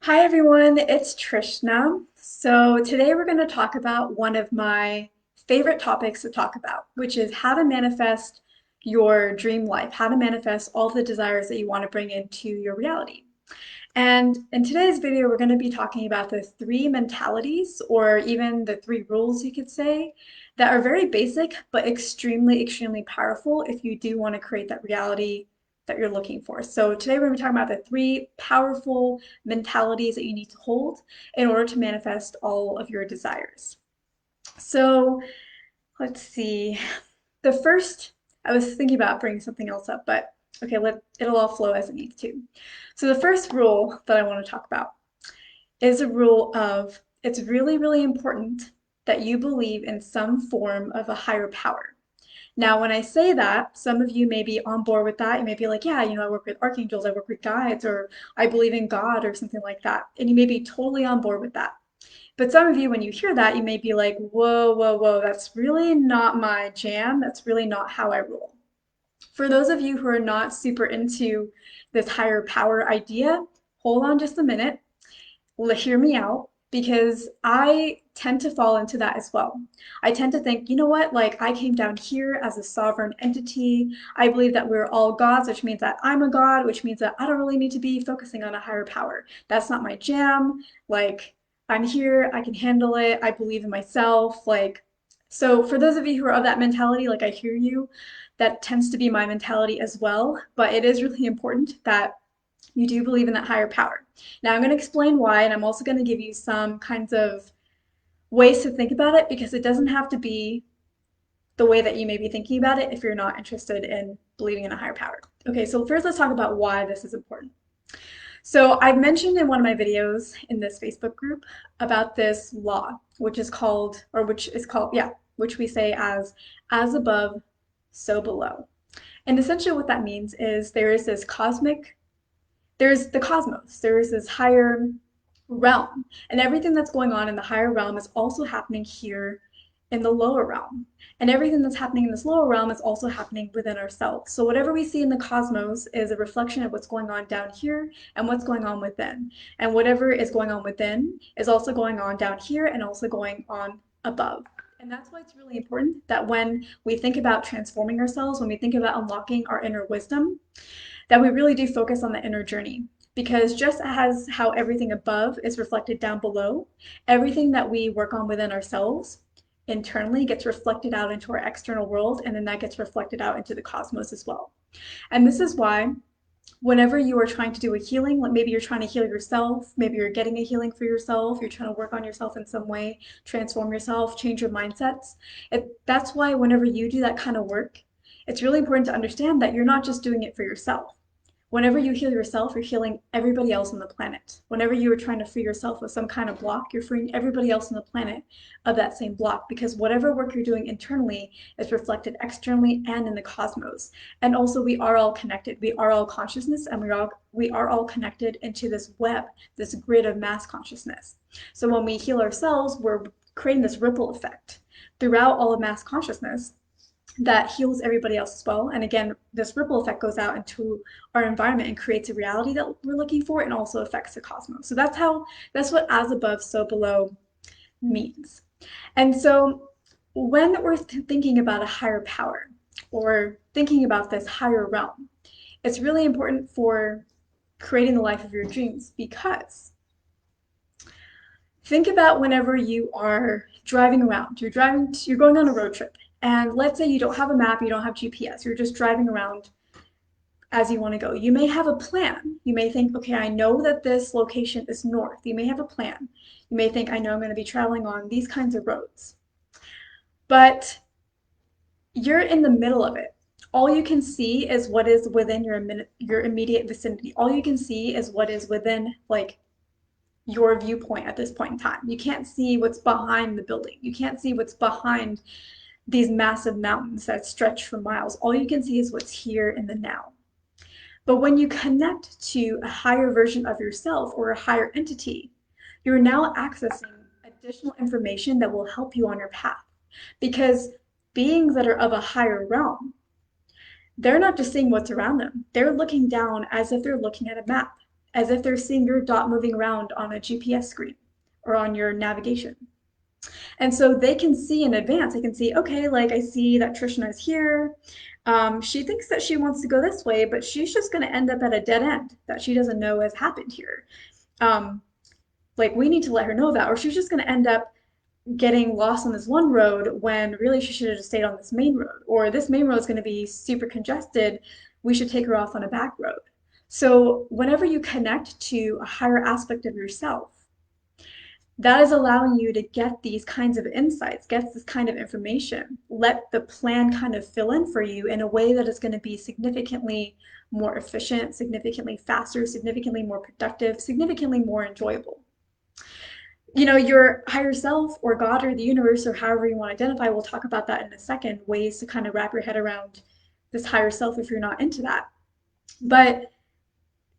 Hi everyone, it's Trishna. So today we're going to talk about one of my favorite topics to talk about, which is how to manifest your dream life, how to manifest all the desires that you want to bring into your reality. And in today's video, we're going to be talking about the three mentalities, or even the three rules, you could say, that are very basic but extremely powerful if you do want to create that reality that you're looking for. So today we're going to be talking about the three powerful mentalities that you need to hold in order to manifest all of your desires. So let's see. The first, I was thinking about bringing something else up, but okay, it'll all flow as it needs to. So the first rule that I want to talk about is a rule of it's really important that you believe in some form of a higher power. Now, when I say that, some of you may be on board with that. You may be like, yeah, I work with archangels, I work with guides, or I believe in God, or something like that. And you may be totally on board with that. But some of you, when you hear that, you may be like, whoa, that's really not my jam. That's really not how I roll. For those of you who are not super into this higher power idea, hold on just a minute. Hear me out because I tend to fall into that as well. I tend to think, you know what, like I came down here as a sovereign entity. I believe that we're all gods, which means that I'm a god, which means that I don't really need to be focusing on a higher power. That's not my jam. Like, I'm here, I can handle it, I believe in myself. So for those of you who are of that mentality, like I hear you, that tends to be my mentality as well. But it is really important that you do believe in that higher power. Now, I'm going to explain why, and I'm also going to give you some kinds of ways to think about it because it doesn't have to be the way that you may be thinking about it if you're not interested in believing in a higher power. Okay, so first let's talk about why this is important. So I've mentioned in one of my videos in this Facebook group about this law, which we say as above, so below. And essentially what that means is there's the cosmos, there's this higher realm, and everything that's going on in the higher realm is also happening here in the lower realm. And everything that's happening in this lower realm is also happening within ourselves. So whatever we see in the cosmos is a reflection of what's going on down here and what's going on within. And whatever is going on within is also going on down here and also going on above. And that's why it's really important that when we think about transforming ourselves, when we think about unlocking our inner wisdom, that we really do focus on the inner journey. Because just as how everything above is reflected down below, everything that we work on within ourselves internally gets reflected out into our external world, and then that gets reflected out into the cosmos as well. And this is why whenever you are trying to do a healing, like maybe you're trying to heal yourself, maybe you're getting a healing for yourself, you're trying to work on yourself in some way, transform yourself, change your mindsets. That's why whenever you do that kind of work, it's really important to understand that you're not just doing it for yourself. Whenever you heal yourself, you're healing everybody else on the planet. Whenever you are trying to free yourself of some kind of block, you're freeing everybody else on the planet of that same block because whatever work you're doing internally is reflected externally and in the cosmos. And also we are all connected. We are all consciousness and we are all connected into this web, this grid of mass consciousness. So when we heal ourselves, we're creating this ripple effect throughout all of mass consciousness that heals everybody else as well. And again, this ripple effect goes out into our environment and creates a reality that we're looking for and also affects the cosmos. So that's what as above, so below means. And so when we're thinking about a higher power or thinking about this higher realm, it's really important for creating the life of your dreams because think about whenever you are driving around. You're going on a road trip. And let's say you don't have a map, you don't have GPS, you're just driving around as you want to go. You may have a plan. You may think, okay, I know that this location is north. You may have a plan. You may think, I know I'm going to be traveling on these kinds of roads. But you're in the middle of it. All you can see is what is within your immediate vicinity. All you can see is what is within like your viewpoint at this point in time. You can't see what's behind the building. You can't see what's behind these massive mountains that stretch for miles. All you can see is what's here in the now. But when you connect to a higher version of yourself or a higher entity, you're now accessing additional information that will help you on your path. Because beings that are of a higher realm, they're not just seeing what's around them, they're looking down as if they're looking at a map. as if they're seeing your dot moving around on a GPS screen or on your navigation. And so they can see in advance, they can see, okay, like I see that Trishna is here. She thinks that she wants to go this way, but she's just going to end up at a dead end that she doesn't know has happened here. Um, like we need to let her know that, or she's just going to end up getting lost on this one road when really she should have just stayed on this main road, or this main road is going to be super congested. We should take her off on a back road. So whenever you connect to a higher aspect of yourself, that is allowing you to get these kinds of insights, get this kind of information, let the plan kind of fill in for you in a way that is going to be significantly more efficient, significantly faster, significantly more productive, significantly more enjoyable. You know, your higher self or God or the universe or however you want to identify, we'll talk about that in a second, ways to kind of wrap your head around this higher self if you're not into that. But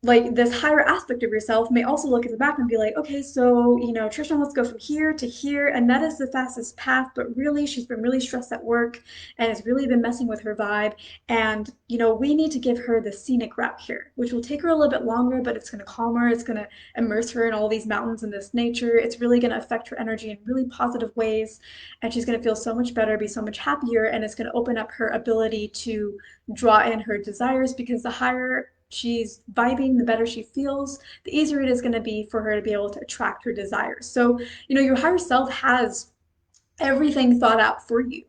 like this higher aspect of yourself may also look at the map and be like, okay, so, you know, Trisha wants to go from here to here, and that is the fastest path, but really she's been really stressed at work and it's really been messing with her vibe. And, you know, we need to give her the scenic route here, which will take her a little bit longer, but it's going to calm her. It's going to immerse her in all these mountains and this nature. It's really going to affect her energy in really positive ways. And she's going to feel so much better, be so much happier, and it's going to open up her ability to draw in her desires because the higher she's vibing, the better she feels, the easier it is going to be for her to be able to attract her desires. So, you know, your higher self has everything thought out for you.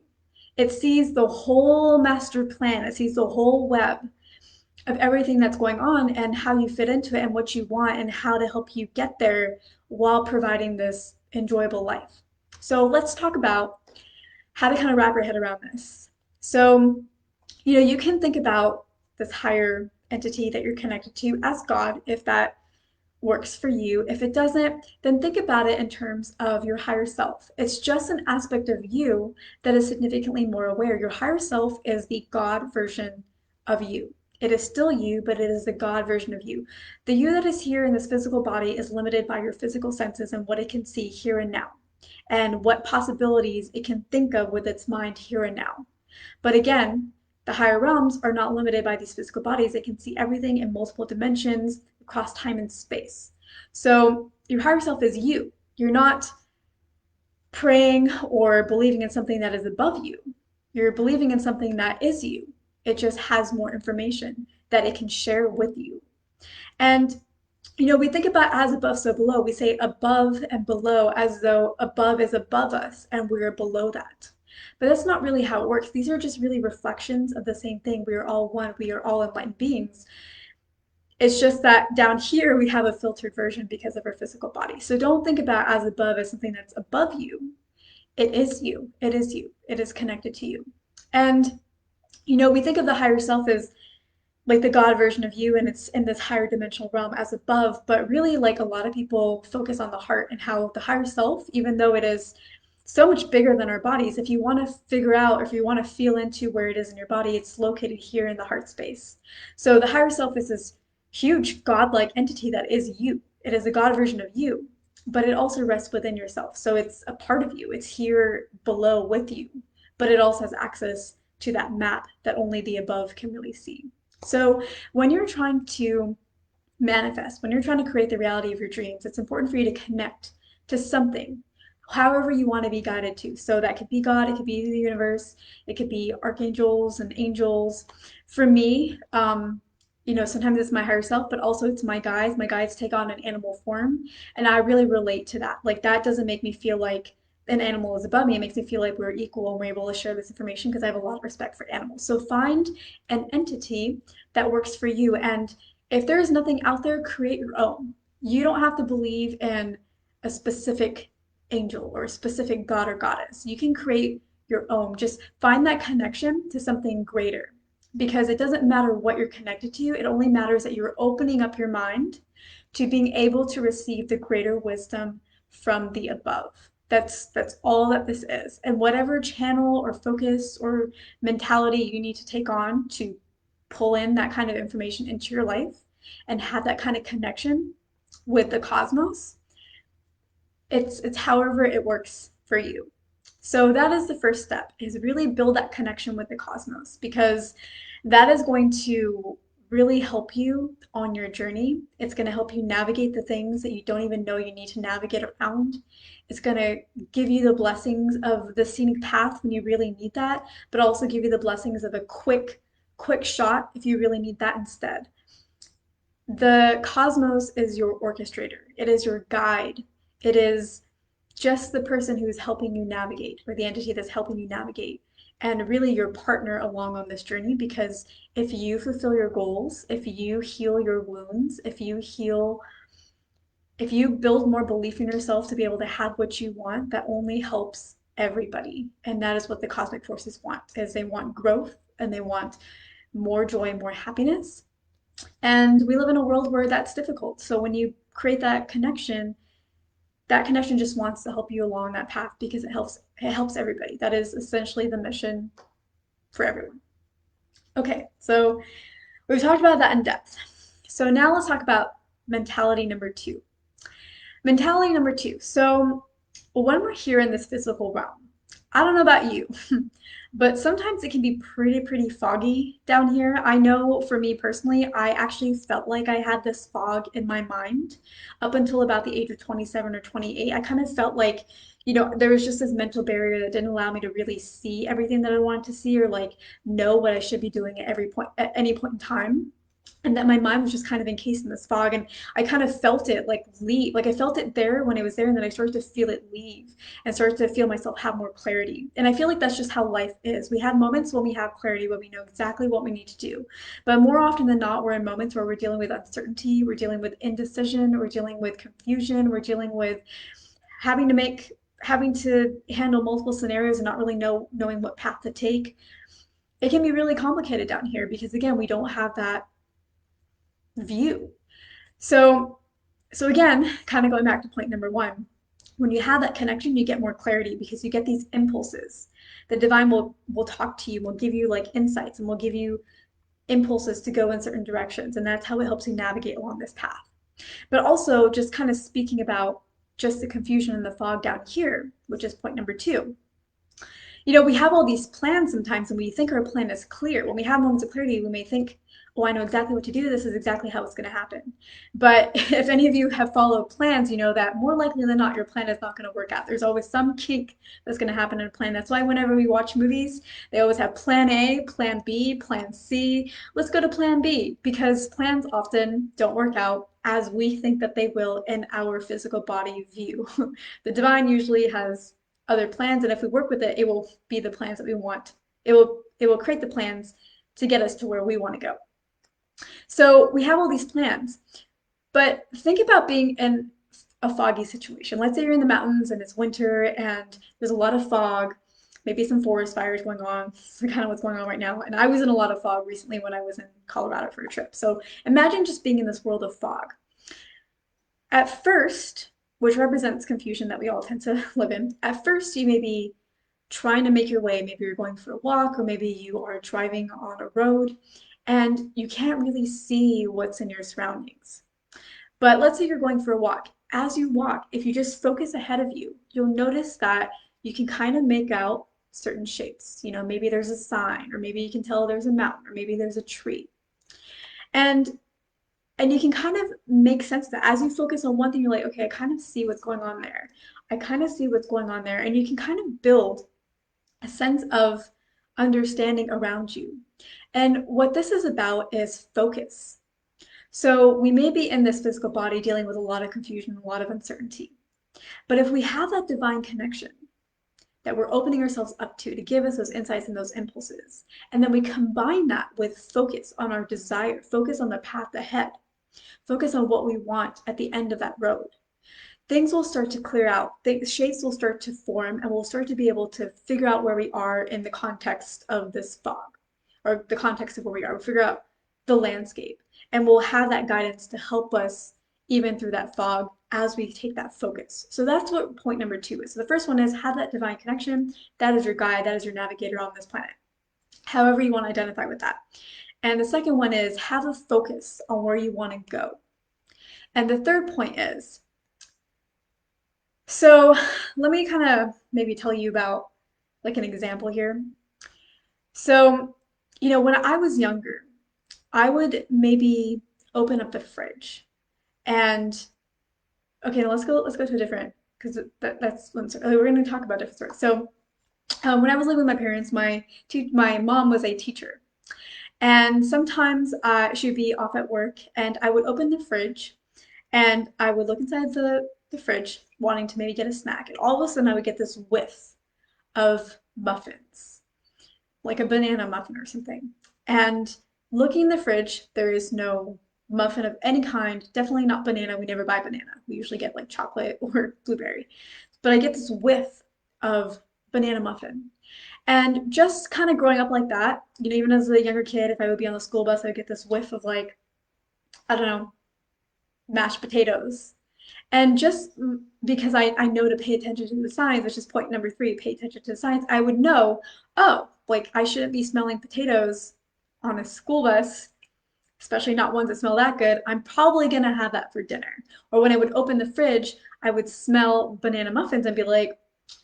It sees the whole master plan, it sees the whole web of everything that's going on and how you fit into it and what you want and how to help you get there while providing this enjoyable life. So, let's talk about how to kind of wrap your head around this. So, you know, you can think about this higher entity that you're connected to as God, if that works for you. If it doesn't, then think about it in terms of your higher self. It's just an aspect of you that is significantly more aware. Your higher self is the God version of you. It is still you, but it is the God version of you. The you that is here in this physical body is limited by your physical senses and what it can see here and now, and what possibilities it can think of with its mind here and now. But again, the higher realms are not limited by these physical bodies. They can see everything in multiple dimensions across time and space. So your higher self is you. You're not praying or believing in something that is above you. You're believing in something that is you. It just has more information that it can share with you. And you know, we think about as above, so below. We say above and below as though above is above us and we're below that. But that's not really how it works. These are just really reflections of the same thing. We are all one. We are all enlightened beings. It's just that down here we have a filtered version because of our physical body. So don't think about as above as something that's above you. It is you. It is you. It is connected to you. And, you know, we think of the higher self as like the God version of you and it's in this higher dimensional realm as above, but really like a lot of people focus on the heart and how the higher self, even though it is so much bigger than our bodies, if you want to figure out or if you want to feel into where it is in your body, it's located here in the heart space. So the higher self is this huge godlike entity that is you. It is a God version of you, but it also rests within yourself. So it's a part of you. It's here below with you, but it also has access to that map that only the above can really see. So when you're trying to manifest, when you're trying to create the reality of your dreams, it's important for you to connect to something, however you want to be guided to. So that could be God, it could be the universe, it could be archangels and angels. For me, you know, sometimes it's my higher self, but also it's my guides. My guides take on an animal form, and I really relate to that. Like that doesn't make me feel like an animal is above me. It makes me feel like we're equal and we're able to share this information because I have a lot of respect for animals. So find an entity that works for you. And if there is nothing out there, create your own. You don't have to believe in a specific angel or a specific god or goddess. You can create your own. Just find that connection to something greater because it doesn't matter what you're connected to. It only matters that you're opening up your mind to being able to receive the greater wisdom from the above. That's all that this is. And whatever channel or focus or mentality you need to take on to pull in that kind of information into your life and have that kind of connection with the cosmos, it's however it works for you. So that is the first step, is really build that connection with the cosmos because that is going to really help you on your journey. It's going to help you navigate the things that you don't even know you need to navigate around. It's going to give you the blessings of the scenic path when you really need that, but also give you the blessings of a quick shot if you really need that instead. The cosmos is your orchestrator. It is your guide. It is just the person who's helping you navigate, or the entity that's helping you navigate, and really your partner along on this journey. Because if you fulfill your goals, if you heal your wounds, if you build more belief in yourself to be able to have what you want, that only helps everybody. And that is what the cosmic forces want, is they want growth and they want more joy, more happiness. And we live in a world where that's difficult. So when you create that connection just wants to help you along that path because it helps everybody. That is essentially the mission for everyone. Okay, so we've talked about that in depth. So now let's talk about mentality number two. Mentality number two. So when we're here in this physical realm, I don't know about you, but sometimes it can be pretty foggy down here. I know for me personally, I actually felt like I had this fog in my mind up until about the age of 27 or 28. I kind of felt like, there was just this mental barrier that didn't allow me to really see everything that I wanted to see, or like know what I should be doing at any point in time. And that my mind was just kind of encased in this fog, and I kind of felt it like leave. Like I felt it there when it was there, and then I started to feel it leave and started to feel myself have more clarity. And I feel like that's just how life is. We have moments when we have clarity, when we know exactly what we need to do. But more often than not, we're in moments where we're dealing with uncertainty, we're dealing with indecision, we're dealing with confusion, we're dealing with having to make having to handle multiple scenarios and not really knowing what path to take. It can be really complicated down here because again, we don't have that view. So, so again, kind of going back to point number one, when you have that connection, you get more clarity because you get these impulses. The divine will talk to you, will give you like insights, and will give you impulses to go in certain directions, and that's how it helps you navigate along this path. But also, just kind of speaking about just the confusion and the fog down here, which is point number two. We have all these plans sometimes, and we think our plan is clear. When we have moments of clarity, we may think, oh, I know exactly what to do. This is exactly how it's going to happen. But if any of you have followed plans, you know that more likely than not, your plan is not going to work out. There's always some kink that's going to happen in a plan. That's why whenever we watch movies, they always have plan A, plan B, plan C. Let's go to plan B, because plans often don't work out as we think that they will in our physical body view. The divine usually has other plans, and if we work with it, it will be the plans that we want. It will create the plans to get us to where we want to go. So we have all these plans, but think about being in a foggy situation. Let's say you're in the mountains and it's winter and there's a lot of fog, maybe some forest fires going on. This is kind of what's going on right now. And I was in a lot of fog recently when I was in Colorado for a trip. So imagine just being in this world of fog. At first, which represents confusion that we all tend to live in, at first you may be trying to make your way. Maybe you're going for a walk, or maybe you are driving on a road and you can't really see what's in your surroundings. But let's say you're going for a walk. As you walk, if you just focus ahead of you, you'll notice that you can kind of make out certain shapes. Maybe there's a sign, or maybe you can tell there's a mountain, or maybe there's a tree. And and you can kind of make sense of that. As you focus on one thing, you're like, okay, I kind of see what's going on there. I kind of see what's going on there. And you can kind of build a sense of understanding around you. And what this is about is focus. So we may be in this physical body dealing with a lot of confusion, a lot of uncertainty. But if we have that divine connection that we're opening ourselves up to give us those insights and those impulses, and then we combine that with focus on our desire, focus on the path ahead, focus on what we want at the end of that road, things will start to clear out. The shapes will start to form, and we'll start to be able to figure out where we are in the context of this fog, or the context of where we are. We'll figure out the landscape, and we'll have that guidance to help us even through that fog as we take that focus. So that's what point number two is. So the first one is have that divine connection. That is your guide, that is your navigator on this planet, however you want to identify with that. And the second one is have a focus on where you want to go. And the third point is, so let me kind of maybe tell you about like an example here. So, when I was younger, I would maybe open up the fridge and okay, now let's go to a different because that's one story. We're going to talk about different stories. So when I was living with my parents, my mom was a teacher, and sometimes she would be off at work, and I would open the fridge, and I would look inside the fridge, wanting to maybe get a snack, and all of a sudden I would get this whiff of muffins, like a banana muffin or something. And looking in the fridge, there is no muffin of any kind, definitely not banana. We never buy banana. We usually get like chocolate or blueberry. But I get this whiff of banana muffin. And just kind of growing up like that, even as a younger kid, if I would be on the school bus, I would get this whiff of like, I don't know, mashed potatoes. And just because I know to pay attention to the signs, which is point number three, pay attention to the signs, I would know, oh, like I shouldn't be smelling potatoes on a school bus, especially not ones that smell that good. I'm probably gonna have that for dinner. Or when I would open the fridge, I would smell banana muffins and be like,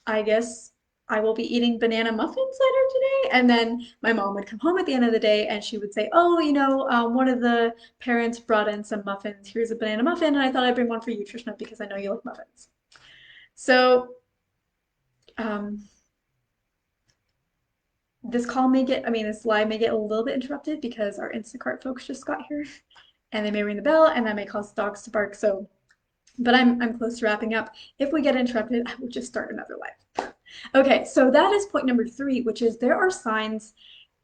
I guess I will be eating banana muffins later today. And then my mom would come home at the end of the day and she would say, oh, one of the parents brought in some muffins. Here's a banana muffin. And I thought I'd bring one for you, Trishna, because I know you like muffins. So um, this live may get a little bit interrupted because our Instacart folks just got here and they may ring the bell and that may cause dogs to bark. So, but I'm close to wrapping up. If we get interrupted, I will just start another live. Okay, so that is point number three, which is there are signs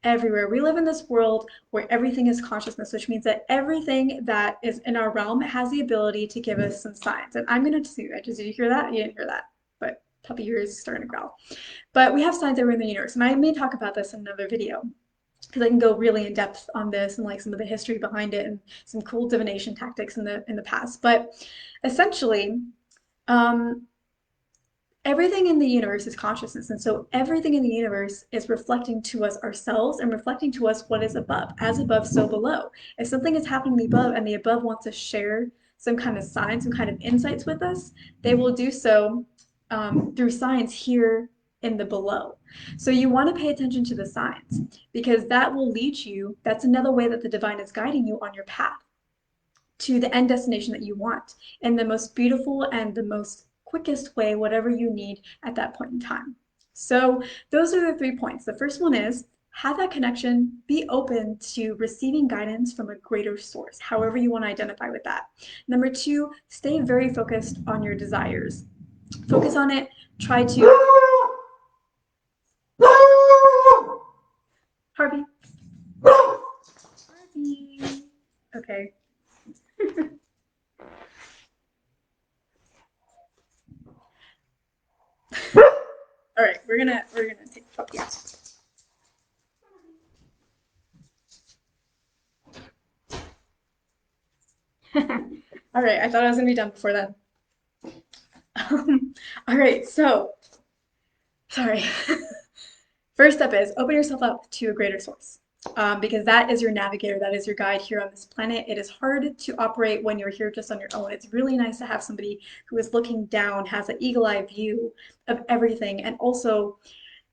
everywhere. We live in this world where everything is consciousness, which means that everything that is in our realm has the ability to give us some signs. And I'm going to see, did you hear that? You didn't hear that, but puppy here is starting to growl. But we have signs everywhere in the universe, and I may talk about this in another video because I can go really in depth on this and like some of the history behind it and some cool divination tactics in the past. But essentially, um, everything in the universe is consciousness, and so everything in the universe is reflecting to us ourselves and reflecting to us what is above. As above, so below. If something is happening above and the above wants to share some kind of sign, some kind of insights with us, they will do so through signs here in the below. So you want to pay attention to the signs because that will lead you. That's another way that the divine is guiding you on your path to the end destination that you want in the most beautiful and the most quickest way, whatever you need at that point in time. So those are the 3 points. The first one is have that connection, be open to receiving guidance from a greater source, however you want to identify with that. Number 2, stay very focused on your desires. Focus on it, try to... Harvey. Harvey. Okay. All right, we're gonna take puppy out. All right, I thought I was gonna be done before then. All right, so sorry. First step is open yourself up to a greater source. Because that is your navigator, that is your guide here on this planet. It is hard to operate when you're here just on your own. It's really nice to have somebody who is looking down, has an eagle-eye view of everything, and also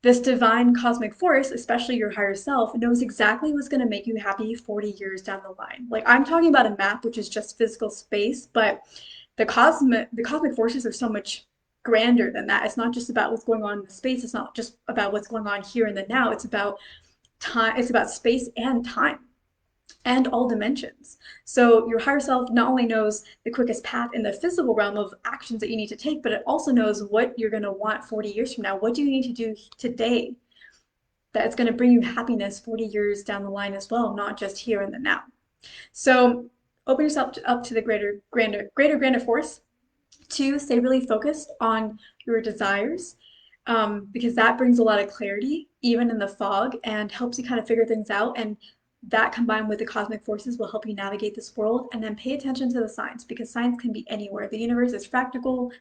this divine cosmic force, especially your higher self, knows exactly what's going to make you happy 40 years down the line. Like I'm talking about a map, which is just physical space, but the cosmic forces are so much grander than that. It's not just about what's going on in the space. It's not just about what's going on here in the now. It's about time. It's about space and time and all dimensions. So your higher self not only knows the quickest path in the physical realm of actions that you need to take, but it also knows what you're going to want 40 years from now. What do you need to do today that's going to bring you happiness 40 years down the line as well, not just here in the now. So open yourself up to the grander force. 2, stay really focused on your desires because that brings a lot of clarity, even in the fog, and helps you kind of figure things out. And that combined with the cosmic forces will help you navigate this world. And then pay attention to the signs because signs can be anywhere. The universe is fractal.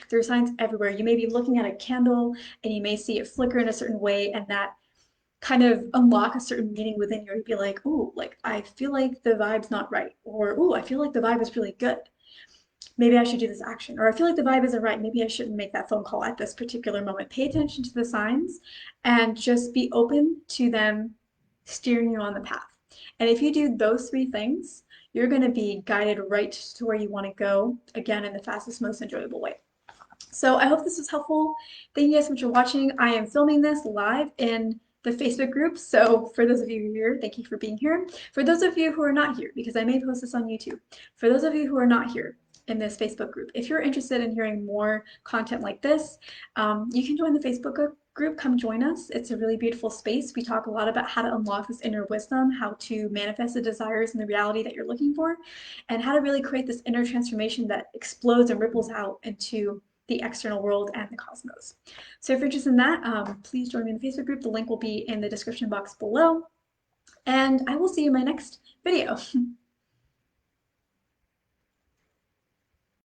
There are signs everywhere. You may be looking at a candle and you may see it flicker in a certain way, and that kind of unlock a certain meaning within you. You'd be like, ooh, like I feel like the vibe's not right, or ooh, I feel like the vibe is really good. Maybe I should do this action, or I feel like the vibe isn't right. Maybe I shouldn't make that phone call at this particular moment. Pay attention to the signs and just be open to them steering you on the path. And if you do those three things, you're going to be guided right to where you want to go, again, in the fastest, most enjoyable way. So I hope this was helpful. Thank you guys so much for watching. I am filming this live in the Facebook group. So for those of you who are here, thank you for being here. For those of you who are not here, because I may post this on YouTube, for those of you who are not here in this Facebook group, if you're interested in hearing more content like this, you can join the Facebook group. Come join us. It's a really beautiful space. We talk a lot about how to unlock this inner wisdom, how to manifest the desires and the reality that you're looking for, and how to really create this inner transformation that explodes and ripples out into the external world and the cosmos. So if you're interested in that, please join me in the Facebook group. The link will be in the description box below. And I will see you in my next video.